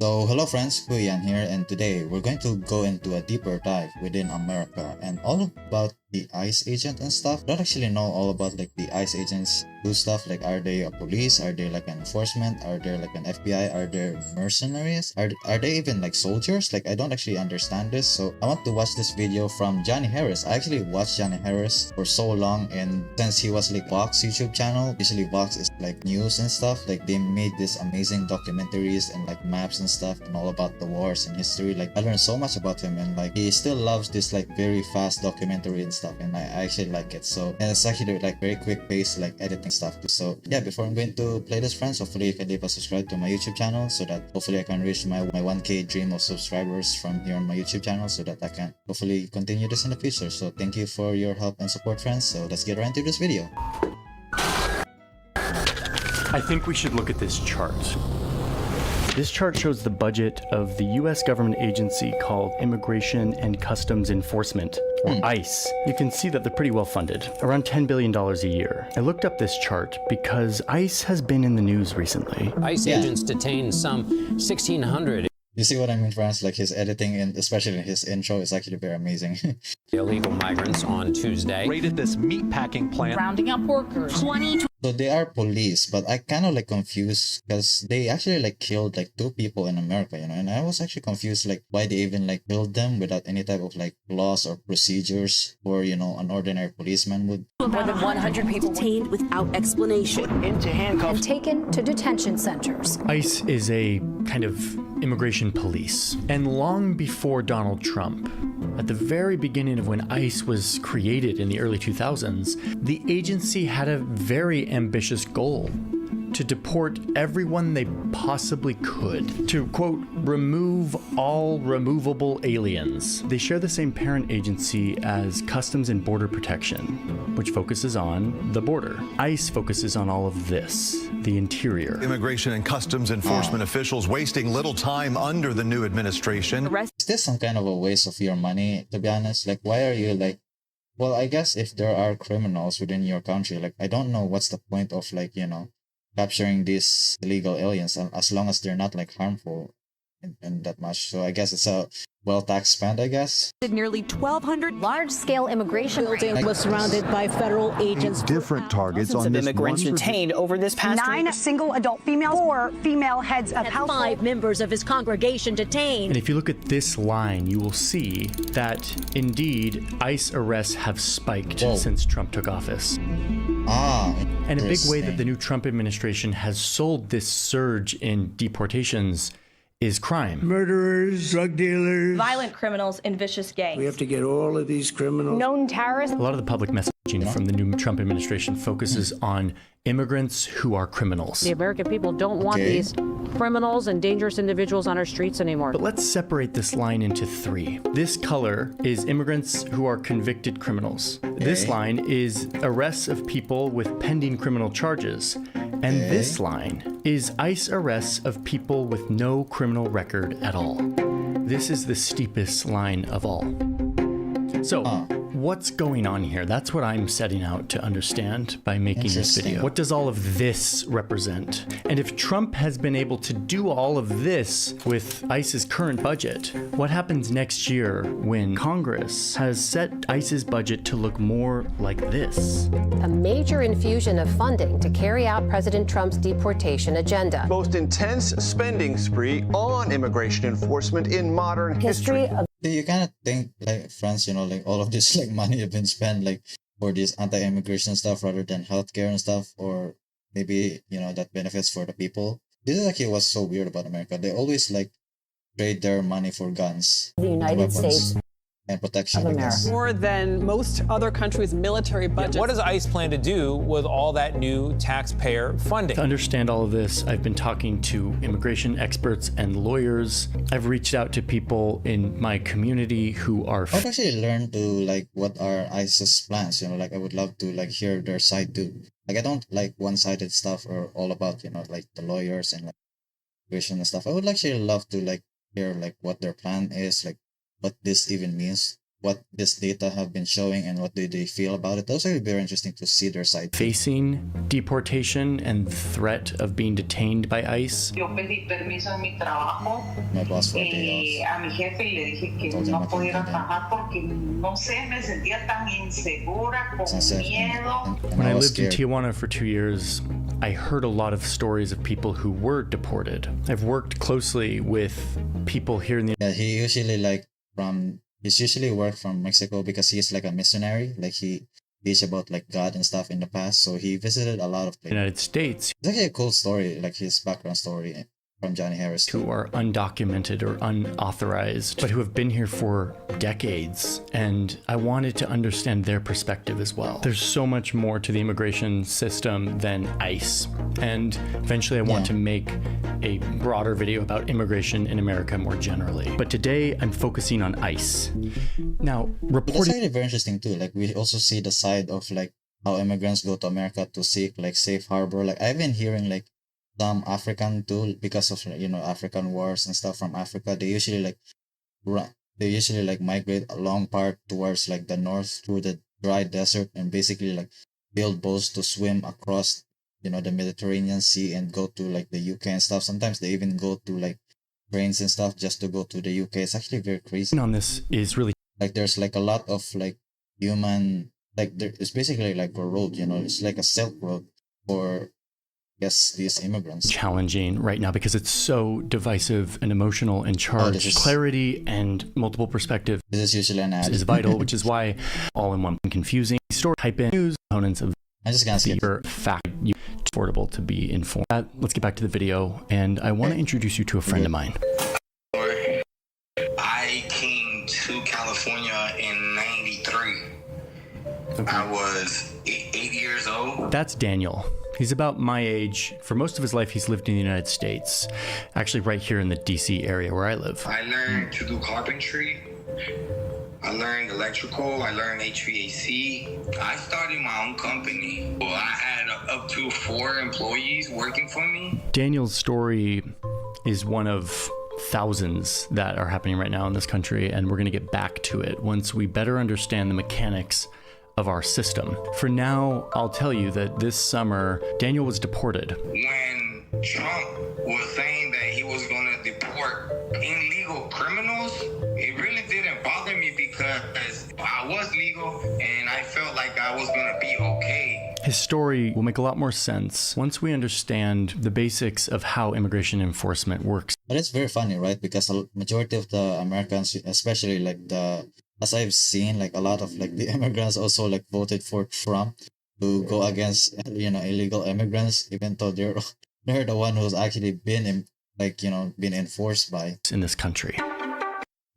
So hello friends, Kuyan here, and today we're going to go into a deeper dive within America and all about the ICE agent and stuff. I don't actually know all about like the ICE agents do stuff, like are they a police, are they like an enforcement, are they like an FBI, are they mercenaries, are they even like soldiers? Like I don't actually understand this, so I want to watch this video from Johnny Harris. I actually watched Johnny Harris for so long, and since he was like Vox YouTube channel, usually Vox is like news and stuff, like they made this amazing documentaries and like maps and stuff and all about the wars and history. Like I learned so much about him, and like he still loves this like very fast documentary and stuff, and I actually like it. So, and it's actually like very quick pace like editing stuff too. So yeah, before I'm going to play this, friends, hopefully you can leave a subscribe to my YouTube channel so that hopefully I can reach my 1k dream of subscribers from here on my YouTube channel, so that I can hopefully continue this in the future. So thank you for your help and support, friends. So let's get right into this video. I think we should look at this chart. This chart shows the budget of the US government agency called Immigration and Customs Enforcement, or ICE. You can see that they're pretty well funded, around $10 billion a year. I looked up this chart because ICE has been in the news recently. ICE agents detained some 1,600 You see what I mean, friends? Like his editing, and especially his intro, is actually very amazing. illegal migrants on Tuesday. Raided this meatpacking plant. Rounding up workers. So they are police, but I kind of like confused because they actually like killed like 2 people in America, you know, and I was actually confused like why they even like killed them without any type of like laws or procedures, or you know, an ordinary policeman would. More than 100 people detained without explanation Into handcuffs. and taken to detention centers. ICE is a kind of immigration police. And long before Donald Trump, at the very beginning of when ICE was created in the early 2000s, the agency had a very ambitious goal: to deport everyone they possibly could, to, quote, remove all removable aliens. They share the same parent agency as Customs and Border Protection, which focuses on the border. ICE focuses on all of this, the interior. Immigration and Customs Enforcement officials wasting little time under the new administration. Is this some kind of a waste of your money, to be honest? Like, why are you like, well, I guess if there are criminals within your country, like, I don't know what's the point of like, you know, capturing these illegal aliens as long as they're not like harmful and that much. So I guess it's a well-taxed spend, I guess. Nearly 1,200 Large-scale immigration building was surrounded by federal agents. Different targets on this immigrants detained over this past 9 week. single adult females, 4 female heads of household. 5 members of his congregation detained. And if you look at this line, you will see that indeed ICE arrests have spiked since Trump took office. And a big way that the new Trump administration has sold this surge in deportations is crime. Murderers, drug dealers. Violent criminals and vicious gangs. We have to get all of these criminals. Known terrorists. A lot of the public messaging from the new Trump administration focuses on immigrants who are criminals. The American people don't want these criminals and dangerous individuals on our streets anymore. But let's separate this line into 3. This color is immigrants who are convicted criminals. This line is arrests of people with pending criminal charges. And this line is ICE arrests of people with no criminal record at all. This is the steepest line of all. So, what's going on here? That's what I'm setting out to understand by making this video. What does all of this represent? And if Trump has been able to do all of this with ICE's current budget, what happens next year when Congress has set ICE's budget to look more like this? A major infusion of funding to carry out President Trump's deportation agenda. Most intense spending spree on immigration enforcement in modern history. You kind of think like, friends, you know, like all of this like money have been spent like for this anti-immigration stuff rather than healthcare and stuff, or maybe, you know, that benefits for the people. This is actually what's so weird about America. They always like trade their money for guns, The United States and protection of America. More than most other countries' military budgets. What does ICE plan to do with all that new taxpayer funding? To understand all of this, I've been talking to immigration experts and lawyers. I've reached out to people in my community who are... I've actually learned to like what are ICE's plans, you know, like I would love to like hear their side too. Like I don't like one-sided stuff or all about, you know, like the lawyers and like immigration and stuff. I would actually love to like hear like what their plan is, like what this even means what this data have been showing and what do they feel about it. Those are very interesting to see their side. Facing deportation and threat of being detained by ICE. Yo pedí permiso en mi trabajo. My boss for a day off. A mi jefe le dije que no pudiera trabajar porque no sé, me sentía tan insegura, con miedo. When I lived in Tijuana for 2 years, I heard a lot of stories of people who were deported. I've worked closely with people here in the he's usually worked from Mexico because he's like a missionary. Like he teach about like God and stuff in the past. So he visited a lot of places. United States. It's actually a cool story, like his background story from Johnny Harris. Who are undocumented or unauthorized, but who have been here for decades. And I wanted to understand their perspective as well. There's so much more to the immigration system than ICE. And eventually I want to make a broader video about immigration in America more generally. But today I'm focusing on ICE. Now, That's actually very interesting too. Like we also see the side of like how immigrants go to America to seek like safe harbor. Like I've been hearing like some African too, because of African wars and stuff from Africa. They usually like migrate a long part towards like the north through the dry desert and basically like build boats to swim across the Mediterranean Sea and go to like the UK and stuff. Sometimes they even go to like trains and stuff just to go to the UK. It's actually very crazy. On this is really like there's like a lot of like human, like it's basically like a road, it's like a Silk Road for these immigrants. Challenging right now because it's so divisive and emotional and charged. Clarity and multiple perspectives. This is usually an ad. Is vital, which is why all in one confusing story type in news components of I'm just gonna skip your fact. You affordable to be informed. Let's get back to the video, and I want to introduce you to a friend of mine. I came to California in '93. I was 8 years old. That's Daniel. He's about my age. For most of his life, he's lived in the United States, actually right here in the DC area where I live. I learned to do carpentry. I learned electrical. I learned HVAC. I started my own company. Well, I had up to 4 employees working for me. Daniel's story is one of thousands that are happening right now in this country, and we're going to get back to it once we better understand the mechanics of our system. For now, I'll tell you that this summer, Daniel was deported. When Trump was saying that he was going to deport illegal criminals, it really didn't bother me because I was legal and I felt like I was going to be okay. His story will make a lot more sense once we understand the basics of how immigration enforcement works. But it's very funny, right? Because the majority of the Americans, especially like as I've seen, like a lot of like the immigrants also like voted for Trump to go against illegal immigrants, even though they're the one who's actually been been enforced by in this country.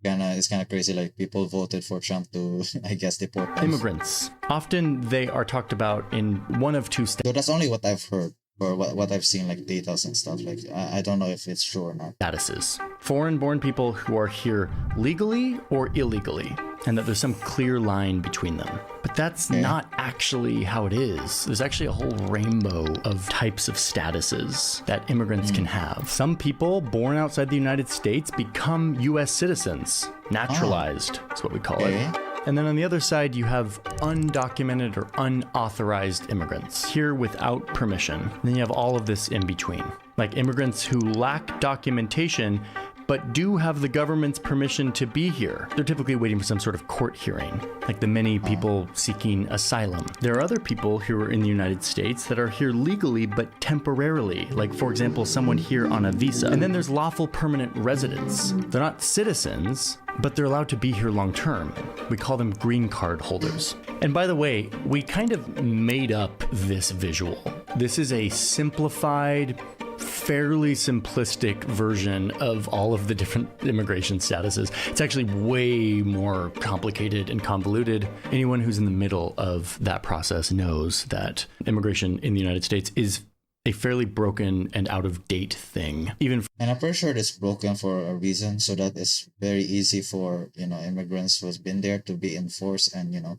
It's kind of crazy. Like people voted for Trump to, I guess, deport them. Immigrants. Often they are talked about in one of two steps. So that's only what I've heard or what I've seen, like data and stuff. Like I don't know if it's true or not. Statuses. Foreign-born people who are here legally or illegally, and that there's some clear line between them. But that's not actually how it is. There's actually a whole rainbow of types of statuses that immigrants can have. Some people born outside the United States become U.S. citizens. Naturalized is what we call it. And then on the other side, you have undocumented or unauthorized immigrants here without permission. And then you have all of this in between, like immigrants who lack documentation but do have the government's permission to be here. They're typically waiting for some sort of court hearing, like the many people seeking asylum. There are other people who are in the United States that are here legally but temporarily, like for example, someone here on a visa. And then there's lawful permanent residents. They're not citizens, but they're allowed to be here long term. We call them green card holders. And by the way, we kind of made up this visual. This is a simplified, fairly simplistic version of all of the different immigration statuses. It's actually way more complicated and convoluted. Anyone who's in the middle of that process knows that immigration in the United States is a fairly broken and out of date thing. And I'm pretty sure it's broken for a reason, so that it's very easy for immigrants who's been there to be enforced and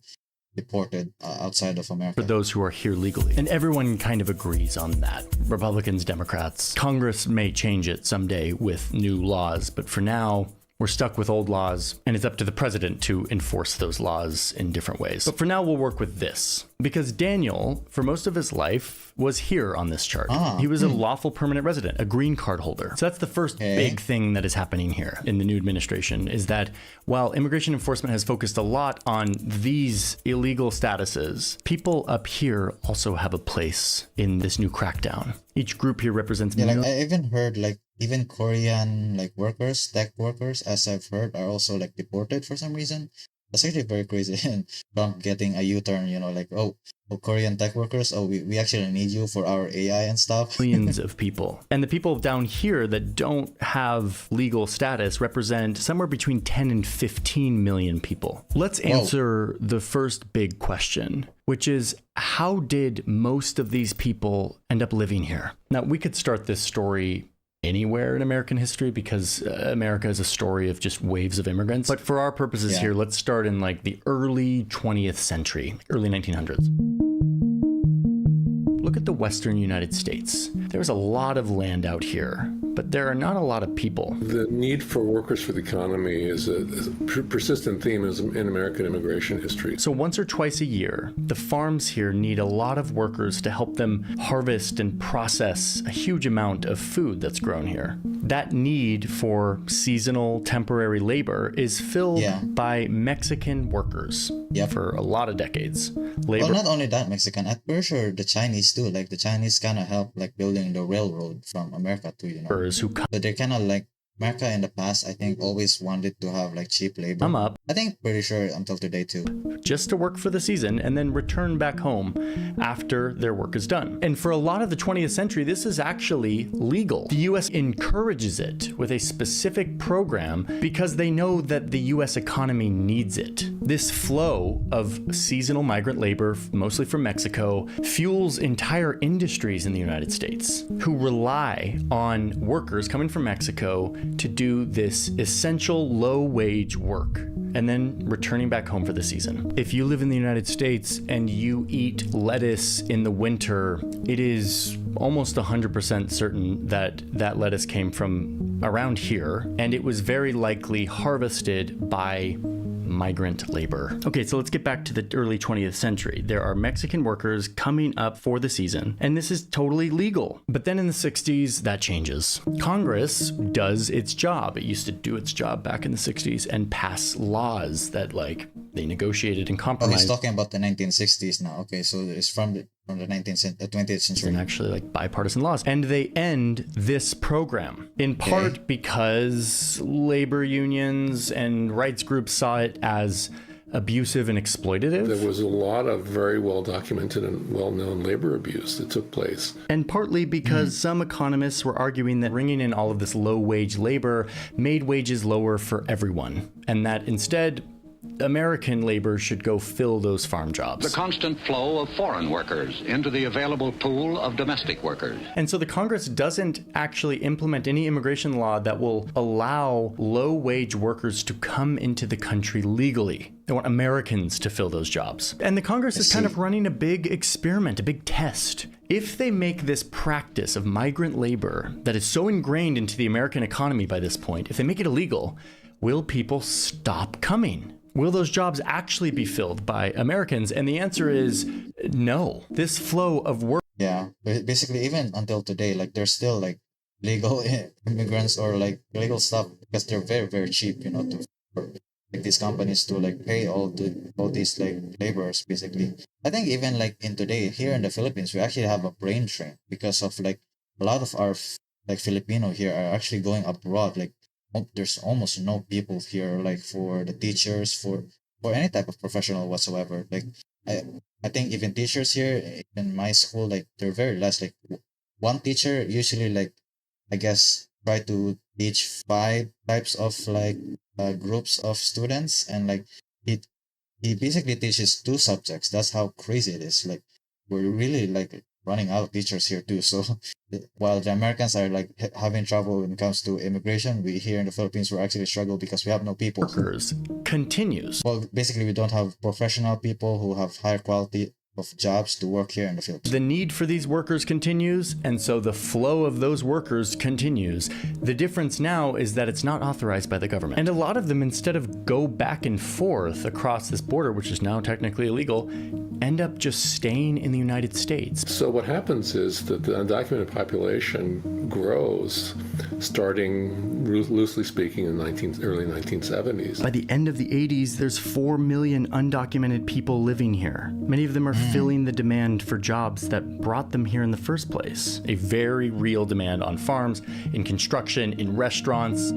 deported outside of America. For those who are here legally. And everyone kind of agrees on that. Republicans, Democrats. Congress may change it someday with new laws, but for now, We're stuck with old laws, and it's up to the president to enforce those laws in different ways. But for now, we'll work with this. Because Daniel, for most of his life, was here on this chart. He was a lawful permanent resident, a green card holder. So that's the first big thing that is happening here in the new administration, is that while immigration enforcement has focused a lot on these illegal statuses, people up here also have a place in this new crackdown. Each group here represents... Yeah, like I even heard like even Korean like workers, tech workers, as I've heard, are also like deported for some reason. That's actually very crazy. And Trump getting a U-turn, you know, like, oh, Korean tech workers, oh, we actually need you for our AI and stuff. Millions of people. And the people down here that don't have legal status represent somewhere between 10 and 15 million people. Let's answer the first big question, which is, how did most of these people end up living here? Now, we could start this story anywhere in American history because America is a story of just waves of immigrants. But for our purposes here, let's start in like the early 20th century, early 1900s. Look at the Western United States. There's a lot of land out here, but there are not a lot of people. The need for workers for the economy is a persistent theme in American immigration history. So once or twice a year, the farms here need a lot of workers to help them harvest and process a huge amount of food that's grown here. That need for seasonal temporary labor is filled by Mexican workers for a lot of decades. Well, not only that, Mexican, I'm pretty sure the Chinese too. Like the Chinese kind of help like building the railroad from America too, you know. But they kind of like, America in the past, I think, always wanted to have like cheap labor. I think pretty sure until today too. Just to work for the season and then return back home after their work is done. And for a lot of the 20th century, this is actually legal. The US encourages it with a specific program because they know that the US economy needs it. This flow of seasonal migrant labor, mostly from Mexico, fuels entire industries in the United States who rely on workers coming from Mexico to do this essential low-wage work and then returning back home for the season. If you live in the United States and you eat lettuce in the winter, it is almost 100% certain that that lettuce came from around here, and it was very likely harvested by migrant labor. Okay, so let's get back to the early 20th century. There are Mexican workers coming up for the season, and this is totally legal. But then in the 60s, that changes. Congress does its job. It used to do its job back in the 60s and pass laws that like they negotiated and compromised. Oh, he's talking about the 1960s now. Okay, so it's from the 20th century. And actually like bipartisan laws. And they end this program in part because labor unions and rights groups saw it as abusive and exploitative. There was a lot of very well documented and well-known labor abuse that took place. And partly because some economists were arguing that bringing in all of this low-wage labor made wages lower for everyone, and that instead American labor should go fill those farm jobs. The constant flow of foreign workers into the available pool of domestic workers. And so the Congress doesn't actually implement any immigration law that will allow low-wage workers to come into the country legally. They want Americans to fill those jobs. And the Congress is kind of running a big experiment, a big test. If they make this practice of migrant labor that is so ingrained into the American economy by this point, if they make it illegal, will people stop coming? Will those jobs actually be filled by Americans? And the answer is no. This flow of work. Yeah, basically even until today, like there's still like legal immigrants or like legal stuff because they're very, very cheap, you know, for like these companies to like pay all these like laborers basically. I think even like in today here in the Philippines, we actually have a brain drain because of like a lot of our like Filipino here are actually going abroad. Like there's almost no people here like for the teachers, for any type of professional whatsoever. Like I think even teachers here in my school, like they're very less. Like one teacher usually like I guess try to teach 5 types of like groups of students, and like he basically teaches 2 subjects. That's how crazy it is. Like we're really like running out of teachers here too. So while the Americans are like having trouble when it comes to immigration, we here in the Philippines we're actually struggle because we have no people. Workers continues. Well, basically we don't have professional people who have higher quality of jobs to work here in the Philippines. The need for these workers continues, and so the flow of those workers continues. The difference now is that it's not authorized by the government. And a lot of them, instead of go back and forth across this border, which is now technically illegal, end up just staying in the United States. So what happens is that the undocumented population grows, starting loosely speaking in early 1970s. By the end of the 80s, there's 4 million undocumented people living here. Many of them are filling the demand for jobs that brought them here in the first place. A very real demand on farms, in construction, in restaurants.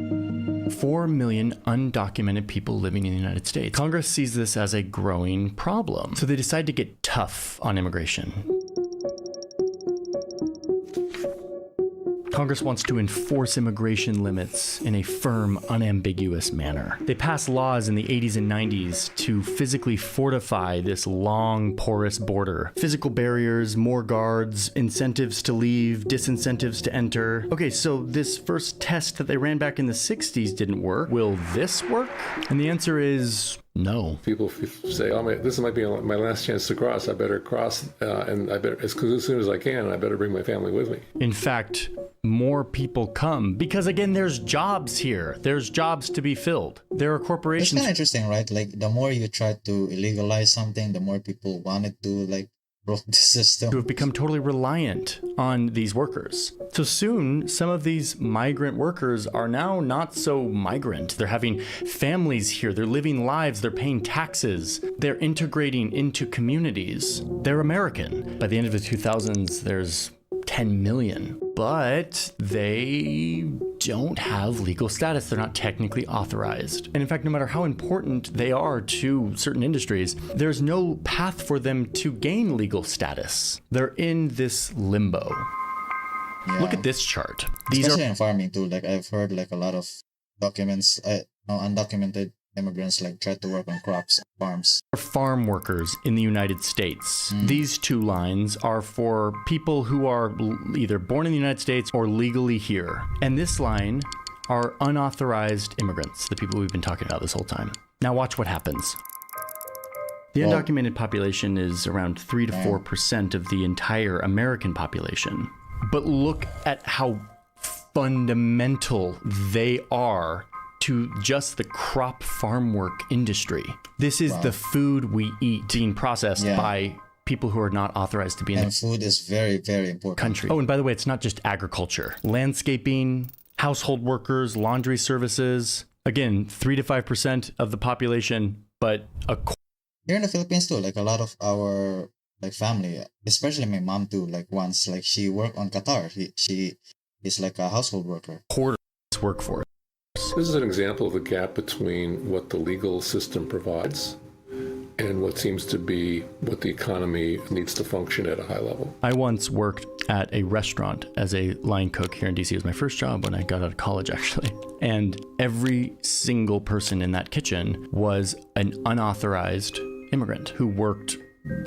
4 million undocumented people living in the United States. Congress sees this as a growing problem, so they decide to get tough on immigration. Congress wants to enforce immigration limits in a firm, unambiguous manner. They pass laws in the 80s and 90s to physically fortify this long, porous border. Physical barriers, more guards, incentives to leave, disincentives to enter. Okay, so this first test that they ran back in the 60s didn't work. Will this work? And the answer is no. People say, "Oh, this might be my last chance to cross. I better cross, and I better as soon as I can. I better bring my family with me." In fact, more people come because, again, there's jobs here. There's jobs to be filled. There are corporations. It's kind of interesting, right? Like, the more you try to illegalize something, the more people wanted to, like, broke the system. Who have become totally reliant on these workers. So soon, some of these migrant workers are now not so migrant. They're having families here. They're living lives. They're paying taxes. They're integrating into communities. They're American. By the end of the 2000s, there's 10 million, but they don't have legal status. They're not technically authorized. And in fact, no matter how important they are to certain industries, there's no path for them to gain legal status. They're in this limbo. Yeah. Look at this chart. Especially in farming too. Like, I've heard like a lot of undocumented immigrants like try to work on crops, farms. Farm workers in the United States. These two lines are for people who are either born in the United States or legally here. And this line are unauthorized immigrants, the people we've been talking about this whole time. Now watch what happens. The undocumented population is around 3 to 4% of the entire American population. But look at how fundamental they are to just the crop farm work industry. This is the food we eat being processed by people who are not authorized to be in the food is very, very important. Country. Oh, and by the way, it's not just agriculture. Landscaping, household workers, laundry services. Again, 3 to 5% of the population, but here in the Philippines too, like a lot of our like family, especially my mom too, like once like she worked on Qatar. She is like a household worker. Quarter workforce. This is an example of the gap between what the legal system provides and what seems to be what the economy needs to function at a high level. I once worked at a restaurant as a line cook here in DC. It was my first job when I got out of college, actually. And every single person in that kitchen was an unauthorized immigrant who worked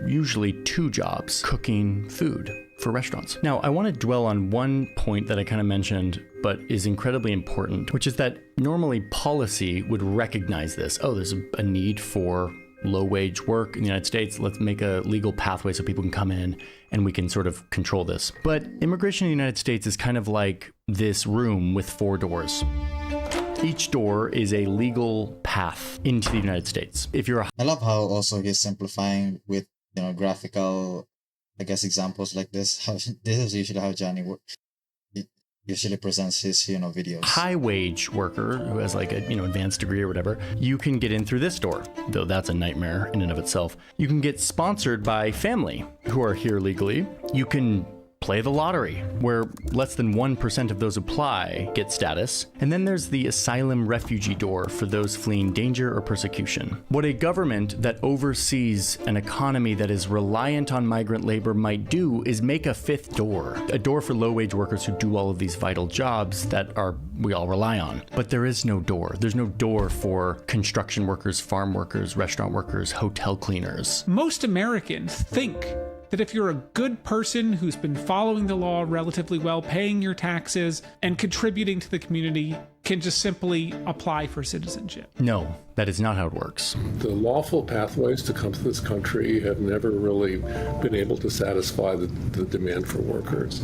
usually 2 jobs cooking food for restaurants. Now, I want to dwell on one point that I kind of mentioned, but is incredibly important, which is that normally policy would recognize this. Oh, there's a need for low-wage work in the United States. Let's make a legal pathway so people can come in and we can sort of control this. But immigration in the United States is kind of like this room with 4 doors. Each door is a legal path into the United States. If you're I love how also he's simplifying with, you know, graphical, I guess, examples like this. How this is usually how Johnny usually presents his, you know, videos. High wage worker who has like a, you know, advanced degree or whatever, you can get in through this door, though that's a nightmare in and of itself. You can get sponsored by family who are here legally. You can play the lottery, where less than 1% of those apply get status. And then there's the asylum refugee door for those fleeing danger or persecution. What a government that oversees an economy that is reliant on migrant labor might do is make a 5th door, a door for low-wage workers who do all of these vital jobs that we all rely on. But there is no door. There's no door for construction workers, farm workers, restaurant workers, hotel cleaners. Most Americans think that if you're a good person who's been following the law relatively well, paying your taxes, and contributing to the community, can just simply apply for citizenship. No, that is not how it works. The lawful pathways to come to this country have never really been able to satisfy the demand for workers.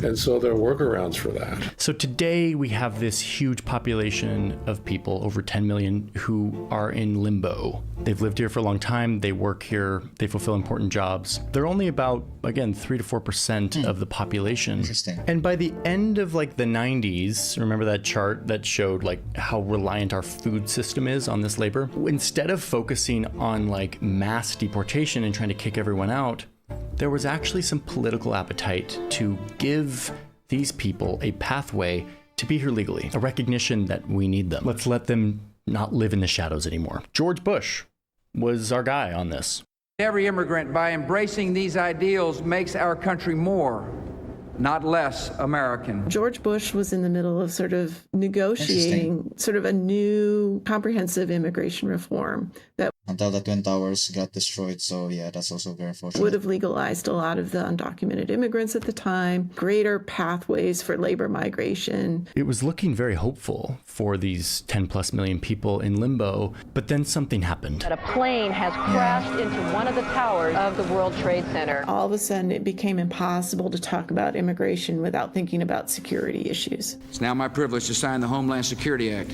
And so there are workarounds for that. So today we have this huge population of people, over 10 million, who are in limbo. They've lived here for a long time, they work here, they fulfill important jobs. They're only about, again, 3 to 4% of the population. Interesting. And by the end of like the 90s, remember that chart that showed like how reliant our food system is on this labor? Instead of focusing on like mass deportation and trying to kick everyone out, there was actually some political appetite to give these people a pathway to be here legally, a recognition that we need them. Let's let them not live in the shadows anymore. George Bush was our guy on this. Every immigrant, by embracing these ideals, makes our country more, not less American. George Bush was in the middle of sort of negotiating sort of a new comprehensive immigration reform that until the Twin Towers got destroyed. So yeah, that's also very unfortunate. Would have legalized a lot of the undocumented immigrants at the time, greater pathways for labor migration. It was looking very hopeful for these 10 plus million people in limbo, but then something happened. A plane has crashed into one of the towers of the World Trade Center. All of a sudden, it became impossible to talk about immigration without thinking about security issues. It's now my privilege to sign the Homeland Security Act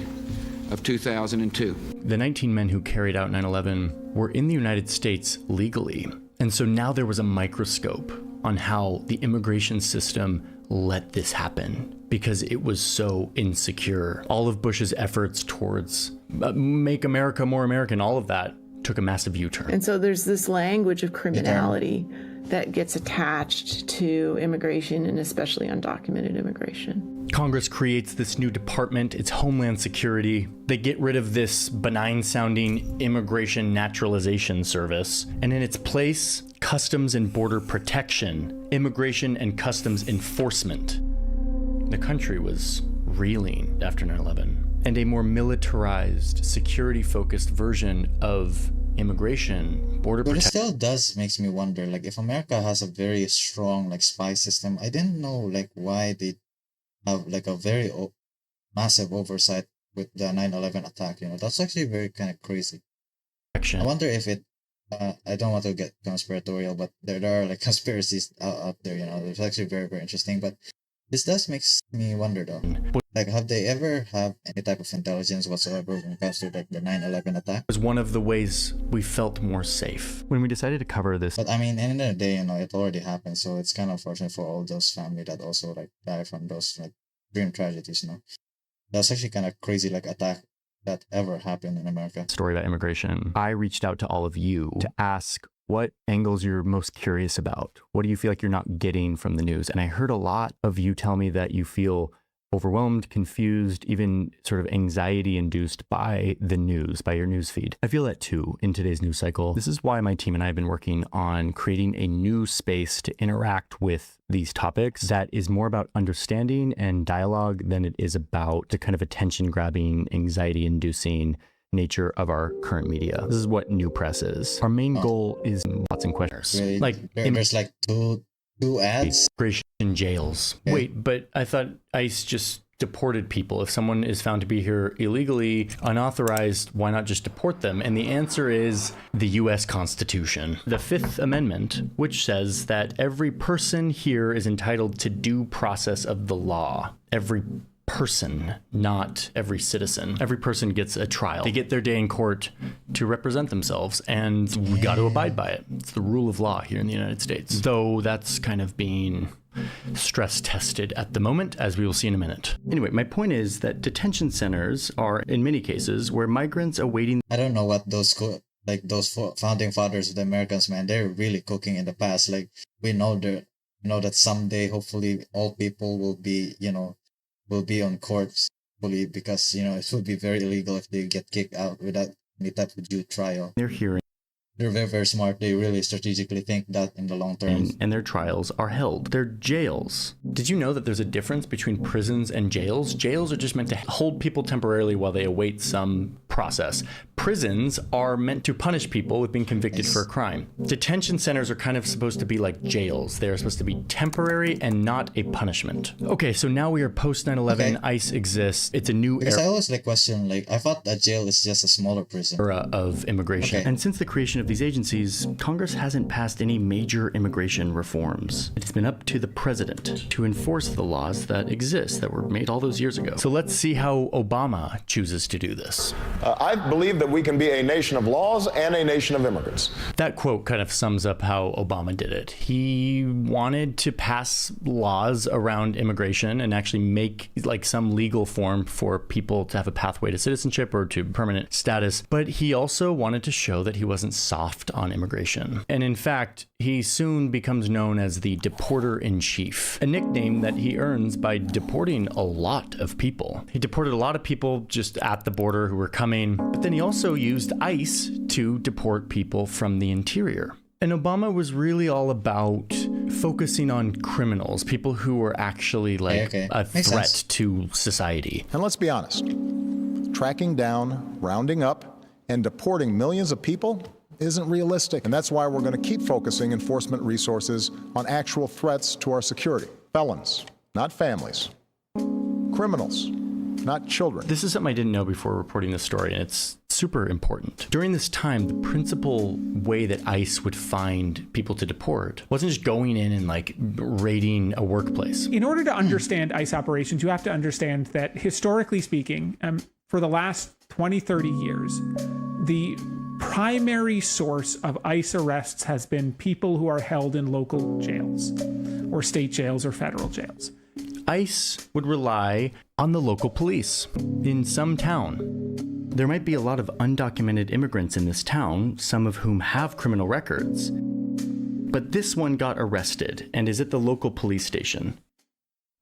of 2002. The 19 men who carried out 9/11 were in the United States legally. And so now there was a microscope on how the immigration system let this happen because it was so insecure. All of Bush's efforts towards make America more American, all of that took a massive U-turn. And so there's this language of criminality that gets attached to immigration and especially undocumented immigration. Congress creates this new department, it's Homeland Security. They get rid of this benign-sounding Immigration Naturalization Service, and in its place, Customs and Border Protection, Immigration and Customs Enforcement. The country was reeling after 9/11, and a more militarized, security-focused version of immigration, border protection. But it still does makes me wonder, like, if America has a very strong like spy system, I didn't know like why they have like a very massive oversight with the 9/11 attack. You know, that's actually very kind of crazy. I wonder if it. I don't want to get conspiratorial, but there are like conspiracies out there. You know, it's actually very very interesting. But this does makes me wonder though. Like, have they ever have any type of intelligence whatsoever when it comes to like the 9/11 attack? It was one of the ways we felt more safe when we decided to cover this. But I mean, in the day, you know, it already happened, so it's kind of unfortunate for all those family that also like die from those like dream tragedies. You know, that's actually kind of crazy, like attack that ever happened in America. Story about immigration. I reached out to all of you to ask what angles you're most curious about. What do you feel like you're not getting from the news? And I heard a lot of you tell me that you feel overwhelmed, confused, even sort of anxiety induced by the news, by your news feed. I feel that too in today's news cycle. This is why my team and I have been working on creating a new space to interact with these topics that is more about understanding and dialogue than it is about the kind of attention grabbing, anxiety inducing nature of our current media. This is what New Press is. Our main goal is lots and questions. Really? Like there's like two ads. In jails. Yeah. Wait, but I thought ICE just deported people. If someone is found to be here illegally, unauthorized, why not just deport them? And the answer is the US Constitution. The Fifth Amendment, which says that every person here is entitled to due process of the law. Every person, not every citizen. Every person gets a trial. They get their day in court to represent themselves, and we got to abide by it. It's the rule of law here in the United States. Though that's kind of being stress tested at the moment, as we will see in a minute. Anyway, my point is that detention centers are, in many cases, where migrants awaiting... I don't know what those founding fathers of the Americans, man, they're really cooking in the past. Like, we know that someday, hopefully, all people will be, you know, will be on courts fully, because, you know, it would be very illegal if they get kicked out without any type of due trial. They're hearing. They're very, very smart. They really strategically think that in the long term. And their trials are held. They're jails. Did you know that there's a difference between prisons and jails? Jails are just meant to hold people temporarily while they await some process. Prisons are meant to punish people with being convicted for a crime. Detention centers are kind of supposed to be like jails. They are supposed to be temporary and not a punishment. Okay, so now we are post 9/11. ICE exists. It's a new Because I always like question, like, I thought a jail is just a smaller prison. Era of immigration. Okay. And since the creation of these agencies, Congress hasn't passed any major immigration reforms. It's been up to the president to enforce the laws that exist that were made all those years ago. So let's see how Obama chooses to do this. I believe that we can be a nation of laws and a nation of immigrants. That quote kind of sums up how Obama did it. He wanted to pass laws around immigration and actually make like some legal form for people to have a pathway to citizenship or to permanent status. But he also wanted to show that he wasn't soft on immigration. And in fact, he soon becomes known as the deporter-in-chief, a nickname that he earns by deporting a lot of people. He deported a lot of people just at the border who were coming, but then he also used ICE to deport people from the interior. And Obama was really all about focusing on criminals, people who were actually like a threat to society. And let's be honest, tracking down, rounding up, and deporting millions of people isn't realistic. And that's why we're going to keep focusing enforcement resources on actual threats to our security. Felons, not families. Criminals, not children. This is something I didn't know before reporting this story, and it's super important. During this time, the principal way that ICE would find people to deport wasn't just going in and like raiding a workplace. In order to understand ICE operations, you have to understand that historically speaking, for the last 20, 30 years, the primary source of ICE arrests has been people who are held in local jails or state jails or federal jails. ICE would rely on the local police in some town. There might be a lot of undocumented immigrants in this town, some of whom have criminal records. But this one got arrested and is at the local police station.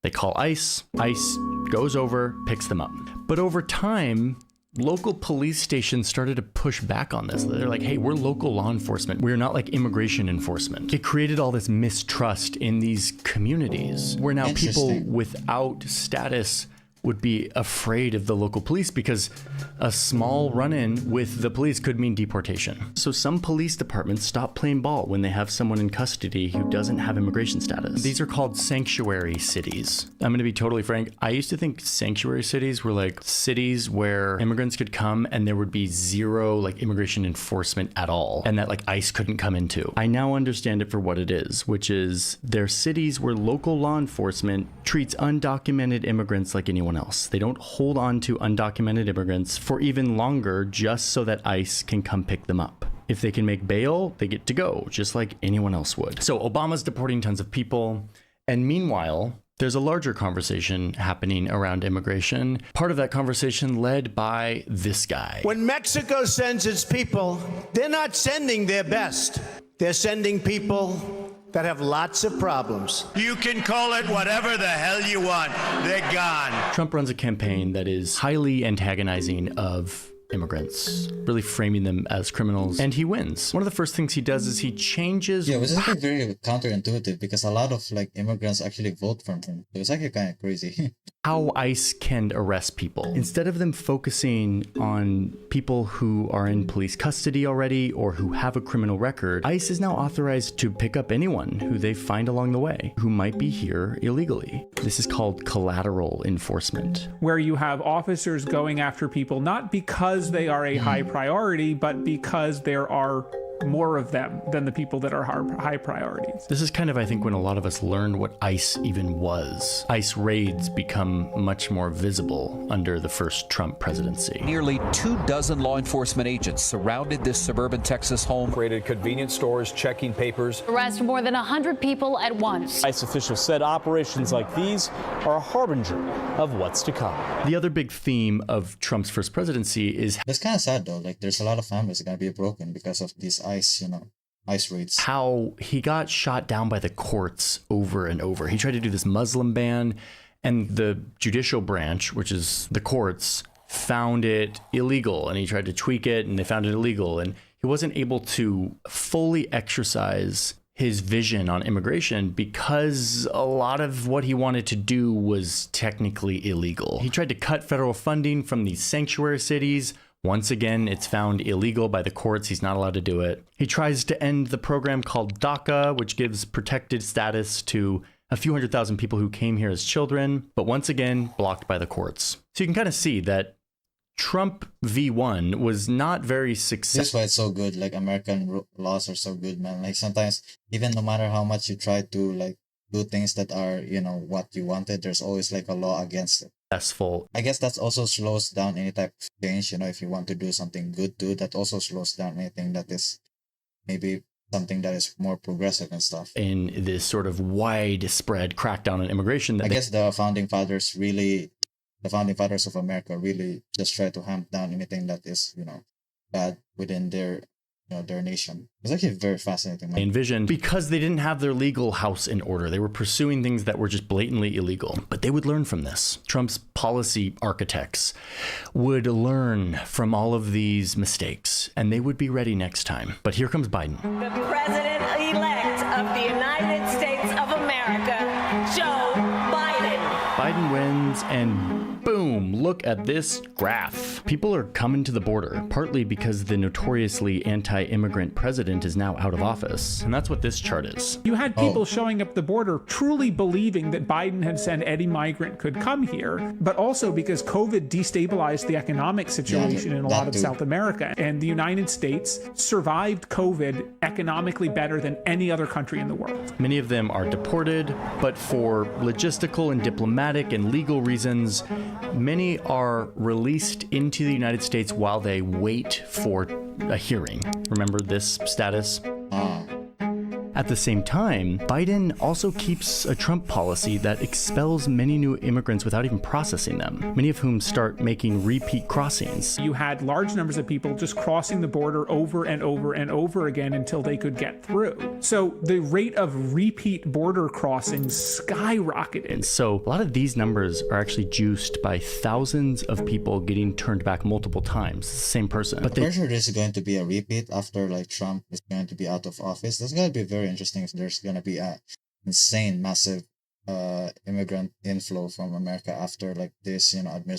They call ICE. ICE goes over, picks them up. But over time, local police stations started to push back on this. They're like, hey, we're local law enforcement. We're not like immigration enforcement. It created all this mistrust in these communities where now people without status would be afraid of the local police because a small run-in with the police could mean deportation. So some police departments stop playing ball when they have someone in custody who doesn't have immigration status. These are called sanctuary cities. I'm gonna be totally frank. I used to think sanctuary cities were like cities where immigrants could come and there would be zero like immigration enforcement at all, and that like ICE couldn't come into. I now understand it for what it is, which is they're cities where local law enforcement treats undocumented immigrants like anyone else. They don't hold on to undocumented immigrants for even longer just so that ICE can come pick them up. If they can make bail, they get to go, just like anyone else would. So Obama's deporting tons of people, and meanwhile, there's a larger conversation happening around immigration. Part of that conversation led by this guy. When Mexico sends its people, they're not sending their best. They're sending people that have lots of problems. You can call it whatever the hell you want. They're gone. Trump runs a campaign that is highly antagonizing of immigrants, really framing them as criminals, and he wins. One of the first things he does is he changes... Yeah, which is like very counterintuitive because a lot of like immigrants actually vote for him. So it's actually kind of crazy. How ICE can arrest people. Instead of them focusing on people who are in police custody already or who have a criminal record, ICE is now authorized to pick up anyone who they find along the way who might be here illegally. This is called collateral enforcement. Where you have officers going after people not because they are a high priority, but because there are more of them than the people that are high priorities. This is kind of, I think, when a lot of us learned what ICE even was. ICE raids become much more visible under the first Trump presidency. Nearly 24 law enforcement agents surrounded this suburban Texas home. Raided convenience stores, checking papers. Arrest more than 100 people at once. ICE officials said operations like these are a harbinger of what's to come. The other big theme of Trump's first presidency is... That's kind of sad though. Like there's a lot of families that are going to be broken because of these ICE raids. How he got shot down by the courts over and over. He tried to do this Muslim ban, and the judicial branch, which is the courts, found it illegal, and he tried to tweak it, and they found it illegal, and he wasn't able to fully exercise his vision on immigration because a lot of what he wanted to do was technically illegal. He tried to cut federal funding from these sanctuary cities Once again, it's found illegal by the courts. He's not allowed to do it. He tries to end the program called DACA, which gives protected status to a few 100,000 people who came here as children, but once again, blocked by the courts. So you can kind of see that Trump V1 was not very successful. That's why it's so good. Like, American laws are so good, man. Like, sometimes, even no matter how much you try to, like, do things that are, you know, what you wanted, there's always, like, a law against it. I guess that also slows down any type of change. You know, if you want to do something good too, that also slows down anything that is maybe something that is more progressive and stuff. In this sort of widespread crackdown on immigration. I guess the founding fathers of America really just try to hamp down anything that is, you know, bad within their, you know, their nation. It's actually very fascinating. They envisioned, because they didn't have their legal house in order. They were pursuing things that were just blatantly illegal. But they would learn from this. Trump's policy architects would learn from all of these mistakes, and they would be ready next time. But here comes Biden. The president-elect of the United States of America, Joe Biden. Biden wins, and boom, look at this graph. People are coming to the border, partly because the notoriously anti-immigrant president is now out of office. And that's what this chart is. You had people showing up the border truly believing that Biden had said any migrant could come here, but also because COVID destabilized the economic situation in a lot of South America. And the United States survived COVID economically better than any other country in the world. Many of them are deported, but for logistical and diplomatic and legal reasons, many are released into the United States while they wait for a hearing. Remember this status? At the same time, Biden also keeps a Trump policy that expels many new immigrants without even processing them, many of whom start making repeat crossings. You had large numbers of people just crossing the border over and over and over again until they could get through. So the rate of repeat border crossings skyrocketed. And so a lot of these numbers are actually juiced by thousands of people getting turned back multiple times. It's the same person. But I'm sure there's going to be a repeat after, like, Trump is going to be out of office. That's going to be very interesting if there's going to be a insane, massive immigrant inflow from America after, like, this, you know, their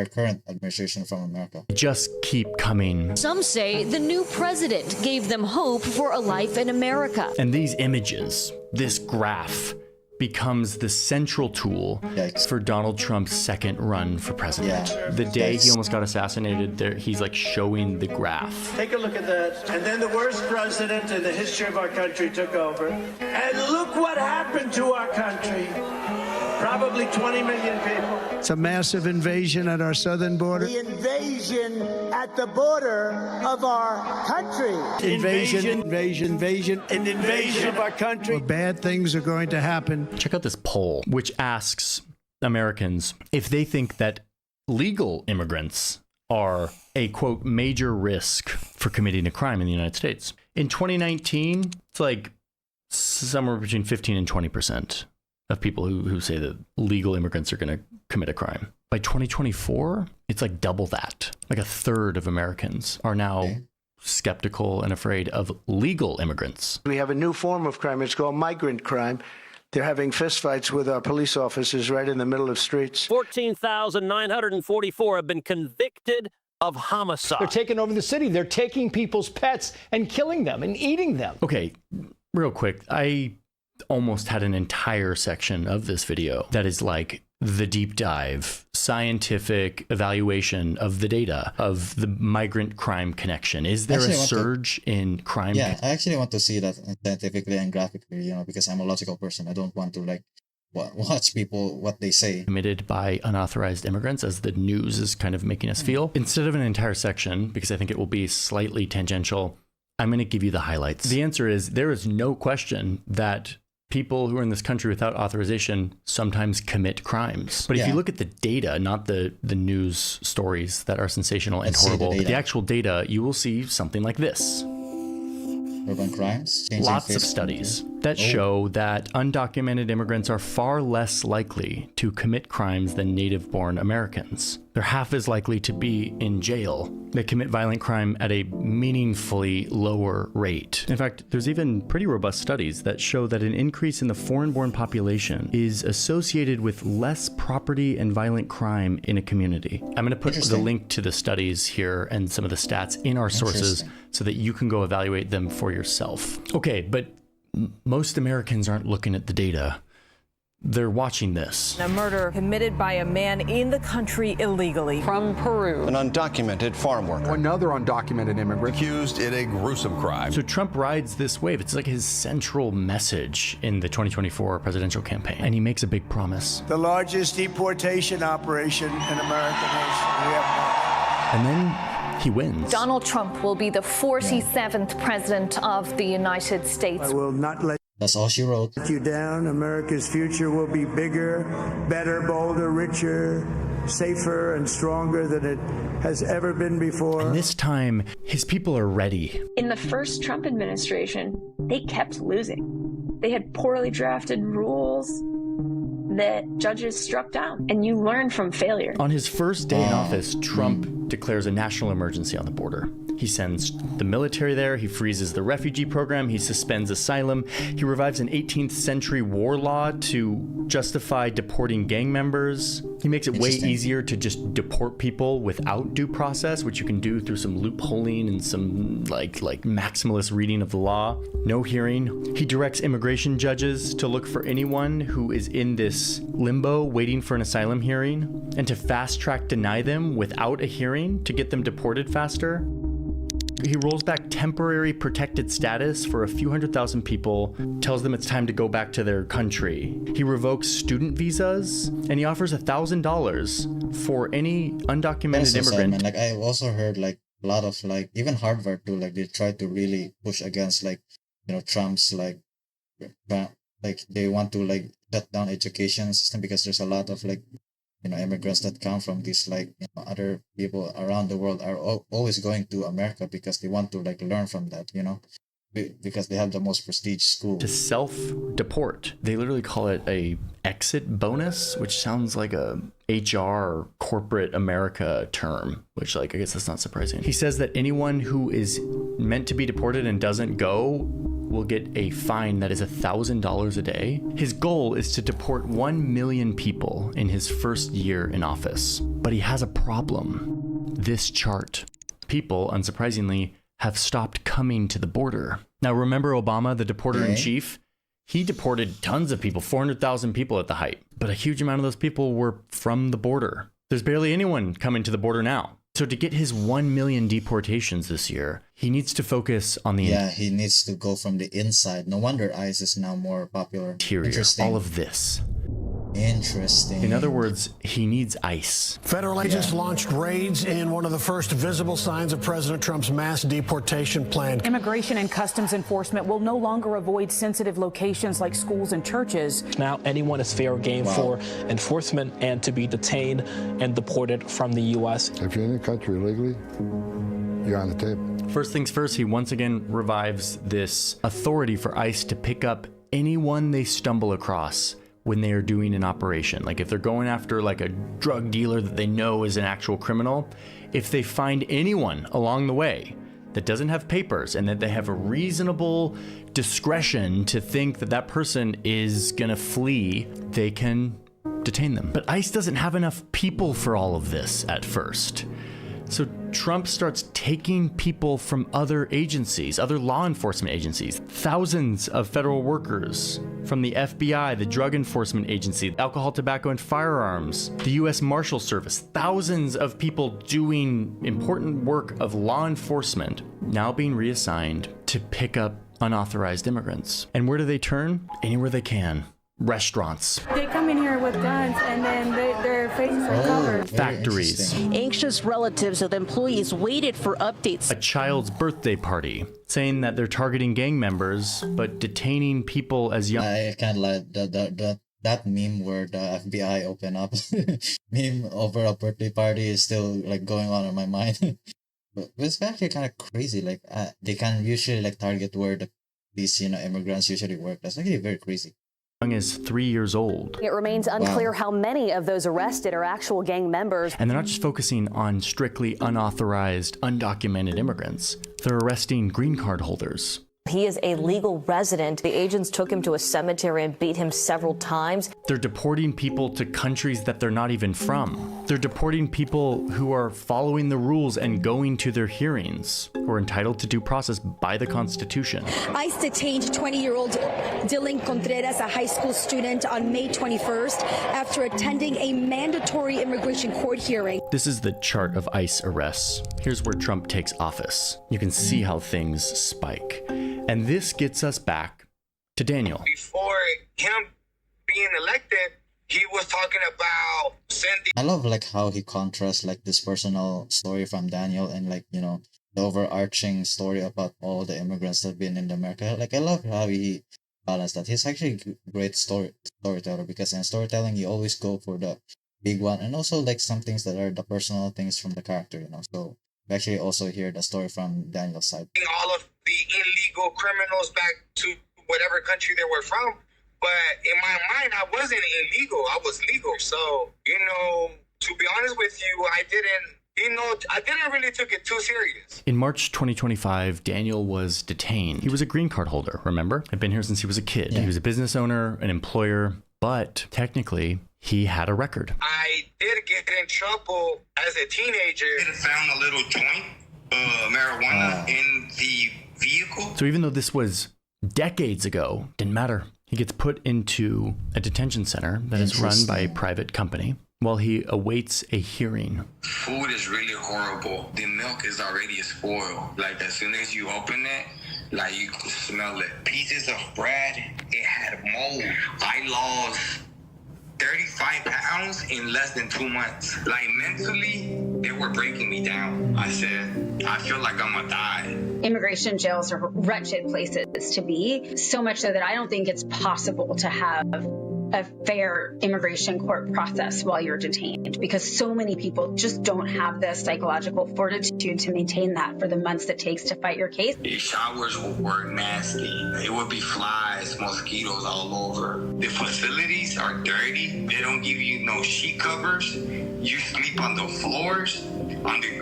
current administration from America. Just keep coming. Some say the new president gave them hope for a life in America. And these images, this graph, becomes the central tool for Donald Trump's second run for president. The day he almost got assassinated, he's like showing the graph. Take a look at that. And then the worst president in the history of our country took over. And look what happened to our country. Probably 20 million people. It's a massive invasion at our southern border. The invasion at the border of our country. Invasion of our country. Well, bad things are going to happen. Check out this poll, which asks Americans if they think that legal immigrants are a, quote, major risk for committing a crime in the United States. In 2019, it's like somewhere between 15 and 20% of people who say that legal immigrants are going to commit a crime. By 2024, it's like double that. Like a third of Americans are now skeptical and afraid of legal immigrants. We have a new form of crime. It's called migrant crime. They're having fistfights with our police officers right in the middle of streets. 14,944 have been convicted of homicide. They're taking over the city. They're taking people's pets and killing them and eating them. Okay, real quick. I almost had an entire section of this video that is like the deep dive, scientific evaluation of the data of the migrant crime connection. Is there a surge in crime? Yeah, I actually want to see that scientifically and graphically, you know, because I'm a logical person. I don't want to, like, watch people, what they say. Committed by unauthorized immigrants, as the news is kind of making us feel. Instead of an entire section, because I think it will be slightly tangential, I'm going to give you the highlights. The answer is there is no question that people who are in this country without authorization sometimes commit crimes. But if you look at the data, not the news stories that are sensational and horrible, the actual data, you will see something like this. Urban crimes? Lots of studies. that show that undocumented immigrants are far less likely to commit crimes than native-born Americans. They're half as likely to be in jail. They commit violent crime at a meaningfully lower rate. In fact, there's even pretty robust studies that show that an increase in the foreign-born population is associated with less property and violent crime in a community. I'm going to put the link to the studies here and some of the stats in our sources so that you can go evaluate them for yourself. Okay, but most Americans aren't looking at the data. They're watching this. A murder committed by a man in the country illegally. From Peru. An undocumented farm worker. Another undocumented immigrant. Accused in a gruesome crime. So Trump rides this wave. It's like his central message in the 2024 presidential campaign. And he makes a big promise. The largest deportation operation in American history. We have And then he wins. Donald Trump will be the 47th president of the United States. I will not let That's all she wrote. you down. America's future will be bigger, better, bolder, richer, safer, and stronger than it has ever been before. And this time, his people are ready. In the first Trump administration, they kept losing. They had poorly drafted rules that judges struck down, and you learn from failure. On his first day in office, Trump declares a national emergency on the border. He sends the military there, he freezes the refugee program, he suspends asylum, he revives an 18th century war law to justify deporting gang members. He makes it way easier to just deport people without due process, which you can do through some loopholing and some like maximalist reading of the law. No hearing. He directs immigration judges to look for anyone who is in this limbo waiting for an asylum hearing and to fast track deny them without a hearing to get them deported faster. He rolls back temporary protected status for a few 100,000 people, tells them it's time to go back to their country. He revokes student visas, and he offers $1,000 for any undocumented immigrant. Like I also heard like a lot of like even Harvard too, like they try to really push against like, you know, Trump's like they want to like shut down education system because there's a lot of like, you know, immigrants that come from these like, you know, other people around the world are always going to America because they want to like learn from that, you know, because they have the most prestigious school. To self-deport. They literally call it a exit bonus, which sounds like a HR or corporate America term, which like, I guess that's not surprising. He says that anyone who is meant to be deported and doesn't go will get a fine that is $1,000 a day. His goal is to deport 1 million people in his first year in office. But he has a problem. This chart. People, unsurprisingly, have stopped coming to the border. Now, remember Obama, the deporter-in-chief? He deported tons of people, 400,000 people at the height. But a huge amount of those people were from the border. There's barely anyone coming to the border now. So to get his 1 million deportations this year, he needs to focus on the he needs to go from the inside. No wonder ICE is now more popular. interior, all of this. Interesting. In other words, he needs ICE. Federal agents launched raids in one of the first visible signs of President Trump's mass deportation plan. Immigration and Customs Enforcement will no longer avoid sensitive locations like schools and churches. Now anyone is fair game for enforcement and to be detained and deported from the U.S. If you're in the country illegally, you're on the table. First things first, he once again revives this authority for ICE to pick up anyone they stumble across when they are doing an operation. Like if they're going after like a drug dealer that they know is an actual criminal, if they find anyone along the way that doesn't have papers and that they have a reasonable discretion to think that that person is gonna flee, they can detain them. But ICE doesn't have enough people for all of this at first. So Trump starts taking people from other agencies, other law enforcement agencies, thousands of federal workers from the FBI, the Drug Enforcement Agency, Alcohol, Tobacco, and Firearms, the U.S. Marshal Service, thousands of people doing important work of law enforcement now being reassigned to pick up unauthorized immigrants. And where do they turn? Anywhere they can. Restaurants. They come in here with guns and then their faces are covered. Factories. Anxious relatives of employees waited for updates. A child's birthday party, saying that they're targeting gang members, but detaining people as young. I can't lie, that meme where the FBI open up meme over a birthday party is still like going on in my mind. But it's actually kind of crazy. Like they can usually like target where the these, immigrants usually work. That's actually very crazy. Young as 3 years old. It remains unclear how many of those arrested are actual gang members. And they're not just focusing on strictly unauthorized, undocumented immigrants. They're arresting green card holders. He is a legal resident. The agents took him to a cemetery and beat him several times. They're deporting people to countries that they're not even from. They're deporting people who are following the rules and going to their hearings, who are entitled to due process by the Constitution. ICE detained 20-year-old Dylan Contreras, a high school student, on May 21st after attending a mandatory immigration court hearing. This is the chart of ICE arrests. Here's where Trump takes office. You can see how things spike. And this gets us back to Daniel. Before him being elected, he was talking about sending. I love how he contrasts this personal story from Daniel and the overarching story about all the immigrants that have been in America. I love how he balanced that. He's actually a great storyteller, because in storytelling you always go for the big one, and also some things that are the personal things from the character. So we actually also hear the story from Daniel's side. All of the illegal criminals back to whatever country they were from. But in my mind, I wasn't illegal. I was legal. So, to be honest with you, I didn't really took it too serious. In March 2025, Daniel was detained. He was a green card holder, remember? Had been here since he was a kid. Yeah. He was a business owner, an employer, but technically he had a record. I did get in trouble as a teenager. I found a little joint of marijuana in the vehicle. So even though this was decades ago, didn't matter. He gets put into a detention center that is run by a private company while he awaits a hearing. Food is really horrible. The milk is already spoiled. As soon as you open it, you can smell it. Pieces of bread, it had mold. I lost 35 pounds in less than 2 months. Mentally, they were breaking me down. I said, I feel like I'm gonna die. Immigration jails are wretched places to be, so much so that I don't think it's possible to have a fair immigration court process while you're detained, because so many people just don't have the psychological fortitude to maintain that for the months it takes to fight your case. The showers were nasty. It would be flies, mosquitoes all over. The facilities are dirty. They don't give you no sheet covers. You sleep on the floors, on the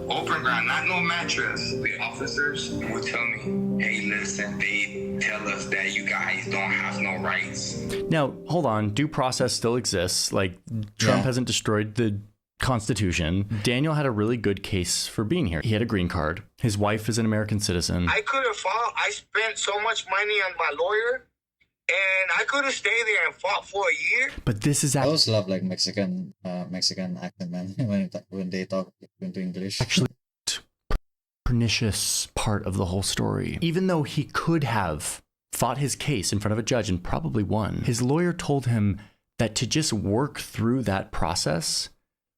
open ground, not no mattress. The officers would tell me, hey, listen, they tell us that you guys don't have no rights. Now, hold on. Due process still exists. Trump hasn't destroyed the Constitution. Daniel had a really good case for being here. He had a green card. His wife is an American citizen. I could have fought. I spent so much money on my lawyer, and I could have stayed there and fought for a year. But this is I always love Mexican accent, man. when they talk into English. Actually, pernicious part of the whole story. Even though he could have fought his case in front of a judge and probably won, his lawyer told him that to just work through that process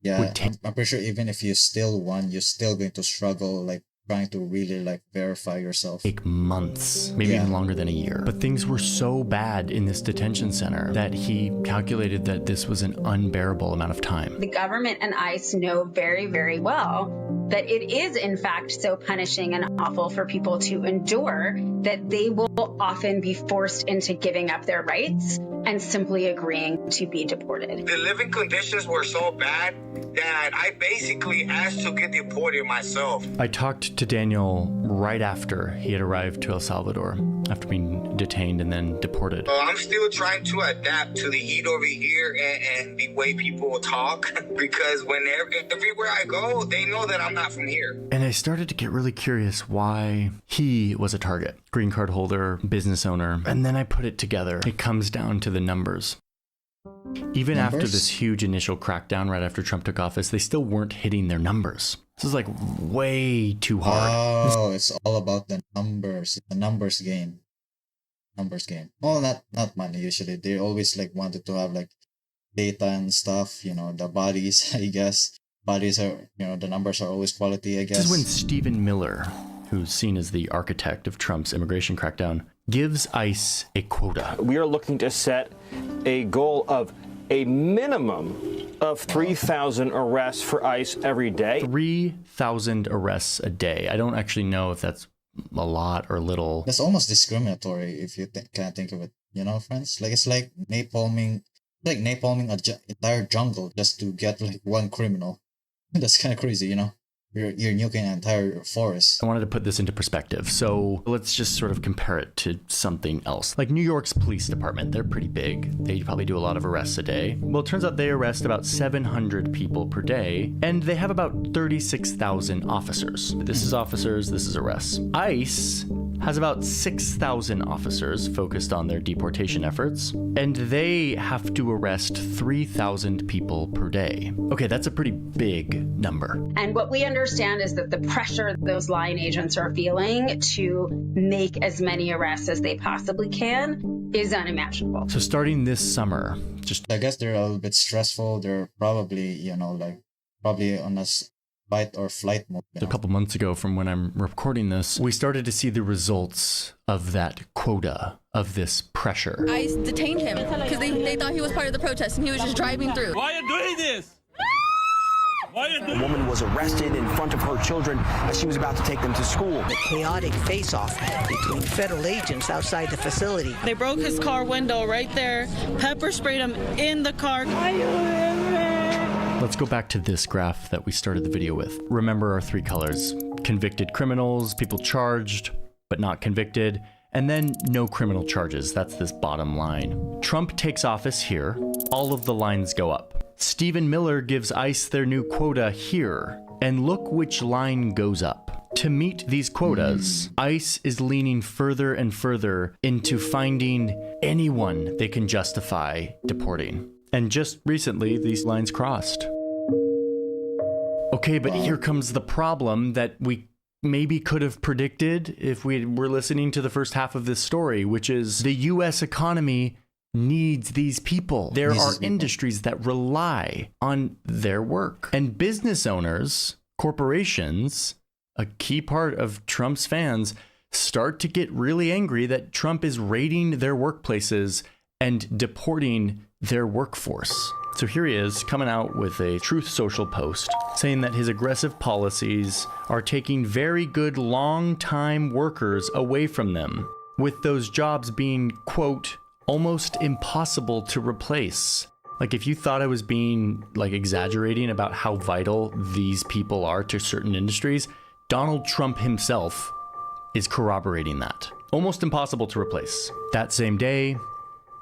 would take. I'm pretty sure even if you still won, you're still going to struggle trying to really verify yourself. Take months, maybe even longer than a year. But things were so bad in this detention center that he calculated that this was an unbearable amount of time. The government and ICE know very, very well that it is in fact so punishing and awful for people to endure that they will often be forced into giving up their rights and simply agreeing to be deported. The living conditions were so bad that I basically asked to get deported myself. I talked to Daniel right after he had arrived to El Salvador, after being detained and then deported. I'm still trying to adapt to the heat over here and the way people talk, because everywhere I go, they know that I'm not from here. And I started to get really curious why he was a target. Green card holder, business owner. And then I put it together. It comes down to the numbers. Even after this huge initial crackdown right after Trump took office, they still weren't hitting their numbers. This is way too hard. Oh, it's all about the numbers. It's a numbers game. Well, not money usually. They always wanted to have data and stuff, the bodies, I guess. Bodies are, the numbers are always quality, I guess. This is when Stephen Miller, who's seen as the architect of Trump's immigration crackdown, gives ICE a quota. We are looking to set a goal of a minimum of 3,000 arrests for ICE every day. 3,000 arrests a day. I don't actually know if that's a lot or little. That's almost discriminatory if you can't think of it, you know, friends. Like it's like napalming a entire jungle just to get like one criminal. That's kind of crazy, you know. You're nuking an entire forest. I wanted to put this into perspective. So let's just sort of compare it to something else. Like New York's police department, they're pretty big. They probably do a lot of arrests a day. Well, it turns out they arrest about 700 people per day, and they have about 36,000 officers. This is officers, this is arrests. ICE has about 6,000 officers focused on their deportation efforts, and they have to arrest 3,000 people per day. Okay, that's a pretty big number. And what we understand is that the pressure those line agents are feeling to make as many arrests as they possibly can is unimaginable. So starting this summer, I guess they're a little bit stressful. They're probably, you know, like probably on a fight or flight mode. A couple months ago from when I'm recording this, we started to see the results of that quota, of this pressure. ICE detained him because they thought he was part of the protest and he was just driving through. Why are you doing this? A woman was arrested in front of her children as she was about to take them to school. The chaotic face-off between federal agents outside the facility. They broke his car window right there, pepper sprayed him in the car. Let's go back to this graph that we started the video with. Remember our three colors: convicted criminals, people charged but not convicted, and then no criminal charges. That's this bottom line. Trump takes office here, all of the lines go up. Stephen Miller gives ICE their new quota here, and look which line goes up. To meet these quotas, ICE is leaning further and further into finding anyone they can justify deporting. And just recently, these lines crossed. Okay, but here comes the problem that we maybe could have predicted if we were listening to the first half of this story, which is the US economy needs these people. There are industries that rely on their work. And business owners, corporations, a key part of Trump's fans, start to get really angry that Trump is raiding their workplaces and deporting their workforce. So here he is coming out with a Truth Social post saying that his aggressive policies are taking very good long-time workers away from them, with those jobs being, quote, almost impossible to replace. Like, if you thought I was being like exaggerating about how vital these people are to certain industries, Donald Trump himself is corroborating that. Almost impossible to replace. That same day,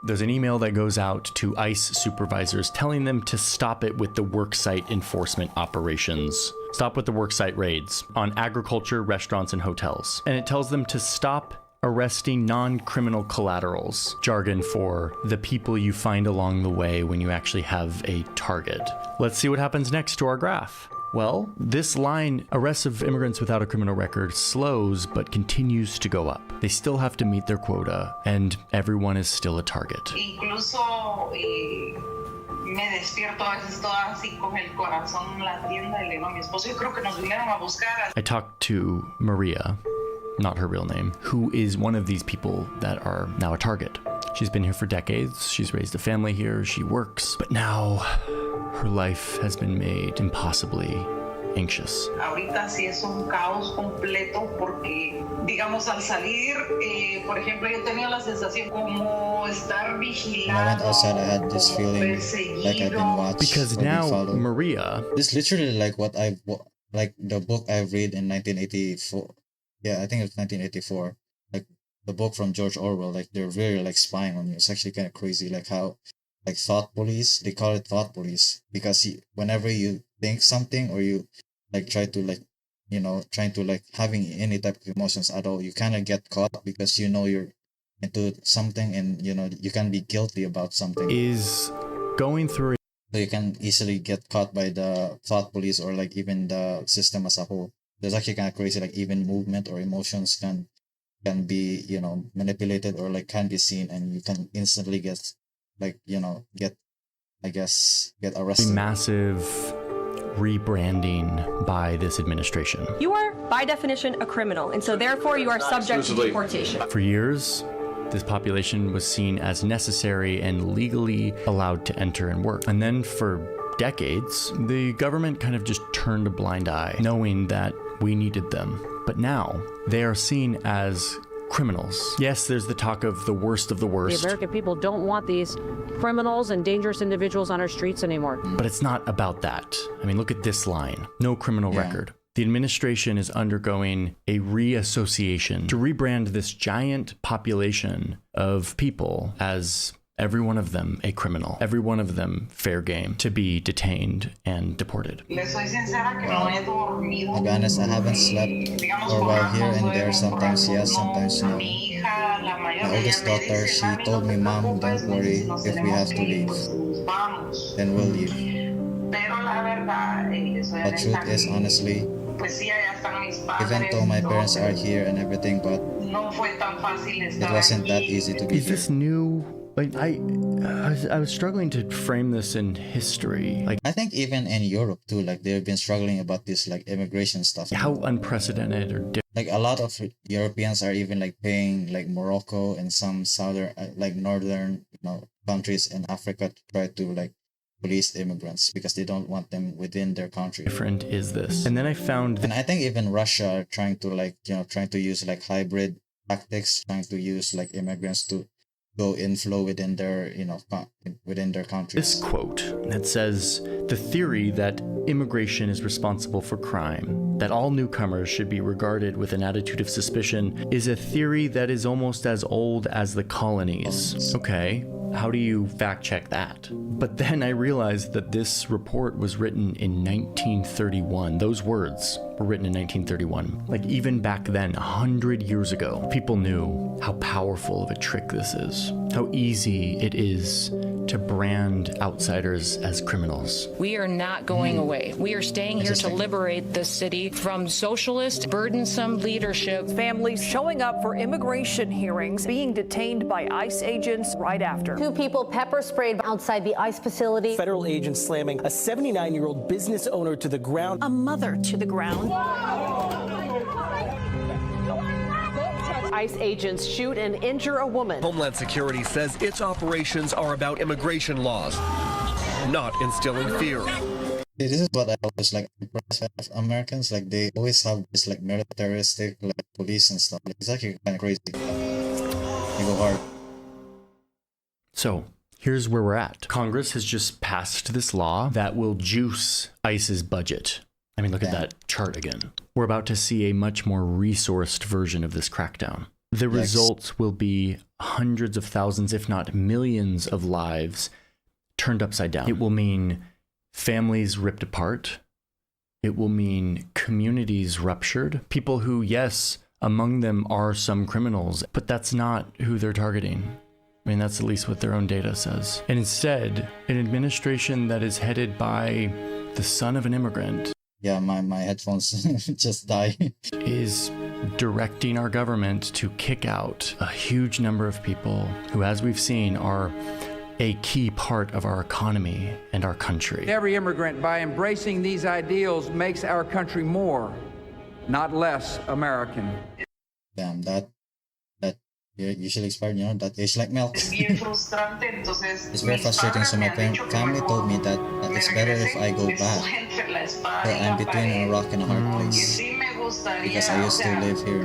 there's an email that goes out to ICE supervisors telling them to stop it with the worksite enforcement operations. Stop with the worksite raids on agriculture, restaurants, and hotels. And it tells them to stop arresting non-criminal collaterals, jargon for the people you find along the way when you actually have a target. Let's see what happens next to our graph. Well, this line, arrests of immigrants without a criminal record, slows but continues to go up. They still have to meet their quota, and everyone is still a target. Incluso me despierto a veces toda así con el corazón latiendo y le digo a mi esposo, yo creo que nos vinieron a buscar. I talked to Maria, not her real name, who is one of these people that are now a target. She's been here for decades, she's raised a family here, she works, but now her life has been made impossibly anxious. Ahorita sí es un caos completo porque, digamos, al salir, por ejemplo, yo tenía la sensación como estar vigilado. When I went outside, I had this feeling like I've been watched. Because now Maria, this is literally like what like the book I read in 1984. Yeah, I think it was 1984. Like the book from George Orwell. Like they're really like spying on you. It's actually kind of crazy. Like how, like thought police. They call it thought police because whenever you think something or you like try to like, you know, trying to like having any type of emotions at all, you kind of get caught because you know you're into something and you know you can be guilty about something. Is going through. So you can easily get caught by the thought police or like even the system as a whole. There's actually kind of crazy, like even movement or emotions can be, you know, manipulated or like can be seen, and you can instantly get like, you know, get arrested. Massive rebranding by this administration. You are, by definition, a criminal, and so therefore you are subject to deportation. For years, this population was seen as necessary and legally allowed to enter and work. And then for decades, the government kind of just turned a blind eye, knowing that we needed them. But now, they are seen as criminals. Yes, there's the talk of the worst of the worst. The American people don't want these criminals and dangerous individuals on our streets anymore. But it's not about that. I mean, look at this line. No criminal record. The administration is undergoing a reassociation to rebrand this giant population of people as every one of them a criminal, every one of them fair game to be detained and deported. I'll be honest, I haven't slept for a while here and there, sometimes yes, sometimes no. My oldest daughter, she told me, Mom, don't worry, if we have to leave, then we'll leave. But truth is, honestly, even though my parents are here and everything, but it wasn't that easy to be here. Is this new? Like I was struggling to frame this in history. Like I think even in Europe too, like they've been struggling about this like immigration stuff. How unprecedented or different. Like a lot of Europeans are even like paying like Morocco and some southern like northern countries in Africa to try to like police immigrants because they don't want them within their country. Different is this? And then I found and I think even Russia are trying to like trying to use like hybrid tactics, trying to use like immigrants to go inflow within their within their countries. This quote that says, the theory that immigration is responsible for crime, that all newcomers should be regarded with an attitude of suspicion, is a theory that is almost as old as the colonies. Okay, how do you fact check that? But then I realized that this report was written in 1931. Those words were written in 1931. Like even back then, 100 years ago, people knew how powerful of a trick this is, how easy it is to brand outsiders as criminals. We are not going away. We are staying here to liberate this city from socialist, burdensome leadership. Families showing up for immigration hearings, being detained by ICE agents right after. 2 people pepper sprayed outside the ICE facility. Federal agents slamming a 79-year-old business owner to the ground. A mother to the ground. ICE agents shoot and injure a woman. Homeland Security says its operations are about immigration laws, not instilling fear. This is what I always like impressed with Americans. Like they always have this like militaristic like police and stuff. Like, it's actually kind of crazy. They go hard. So here's where we're at. Congress has just passed this law that will juice ICE's budget. I mean, look at that chart again. We're about to see a much more resourced version of this crackdown. The results will be hundreds of thousands, if not millions of lives turned upside down. It will mean families ripped apart. It will mean communities ruptured. People who, yes, among them are some criminals, but that's not who they're targeting. I mean, that's at least what their own data says. And instead, an administration that is headed by the son of an immigrant. Yeah, my headphones just died. Is directing our government to kick out a huge number of people who, as we've seen, are a key part of our economy and our country. Every immigrant, by embracing these ideals, makes our country more, not less American. Damn, that usually expired, that tastes like milk. It's very frustrating. So my family told me that it's better if I go back. So I'm between a rock and a hard place because I used to live here.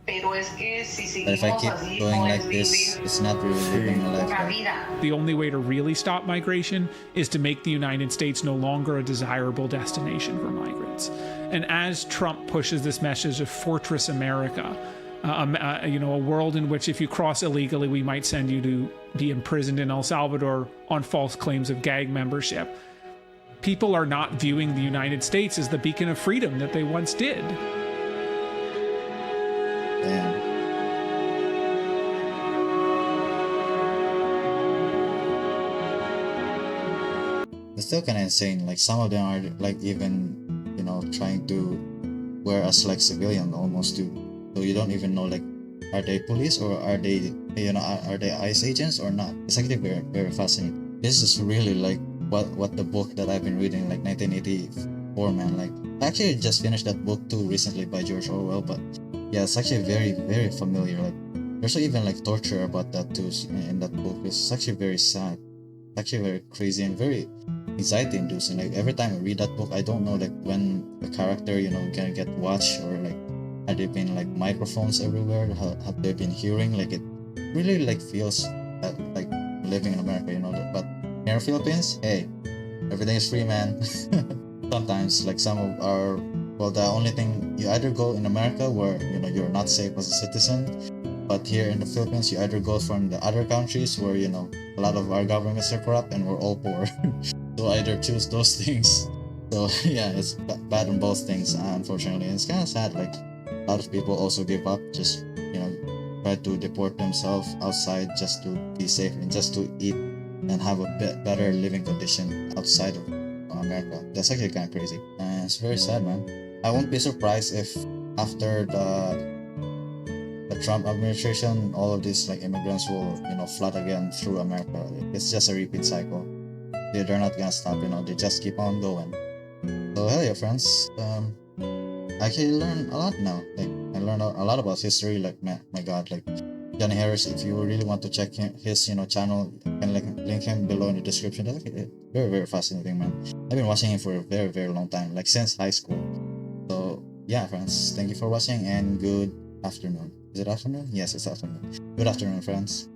But if I keep going like this, it's not really living a life. Right? The only way to really stop migration is to make the United States no longer a desirable destination for migrants. And as Trump pushes this message of Fortress America, a world in which if you cross illegally, we might send you to be imprisoned in El Salvador on false claims of gang membership. People are not viewing the United States as the beacon of freedom that they once did. Damn. It's still kind of insane. Like some of them are like even, trying to wear us like civilian almost too. So you don't even know like, are they police or are they, are they ICE agents or not? It's actually very, very fascinating. This is really like what the book that I've been reading, like 1984, man. Like I actually just finished that book too recently by George Orwell, but yeah, it's actually very, very familiar. Like there's even like torture about that too in that book. It's actually very sad. actually very crazy and very anxiety inducing. Like every time I read that book, I don't know like when the character, you know, gonna get watched, or like had there been like microphones everywhere, have they been hearing, like it really like feels like living in America, you know. But here in Philippines, hey, everything is free, man. Sometimes like some of our, well, the only thing, you either go in America where, you know, you're not safe as a citizen, but here in the Philippines you either go from the other countries where, you know, a lot of our governments are corrupt and we're all poor. So either choose those things. So yeah, it's bad on both things, unfortunately. And it's kind of sad, like a lot of people also give up, just, you know, try to deport themselves outside just to be safe and just to eat and have a better living condition outside of America. That's actually kind of crazy, and it's very sad, man. I won't be surprised if after the Trump administration, all of these like immigrants will, you know, flood again through America. It's just a repeat cycle. They're not gonna stop, you know. They just keep on going. So hell yeah, friends. I actually learned a lot now. Like I learned a lot about history. Like my God, like Johnny Harris. If you really want to check his, you know, channel, I can link him below in the description. That's very very fascinating, man. I've been watching him for a very very long time, like since high school. So yeah, friends, thank you for watching and good afternoon. Is it afternoon? Yes, it's afternoon. Good afternoon, friends.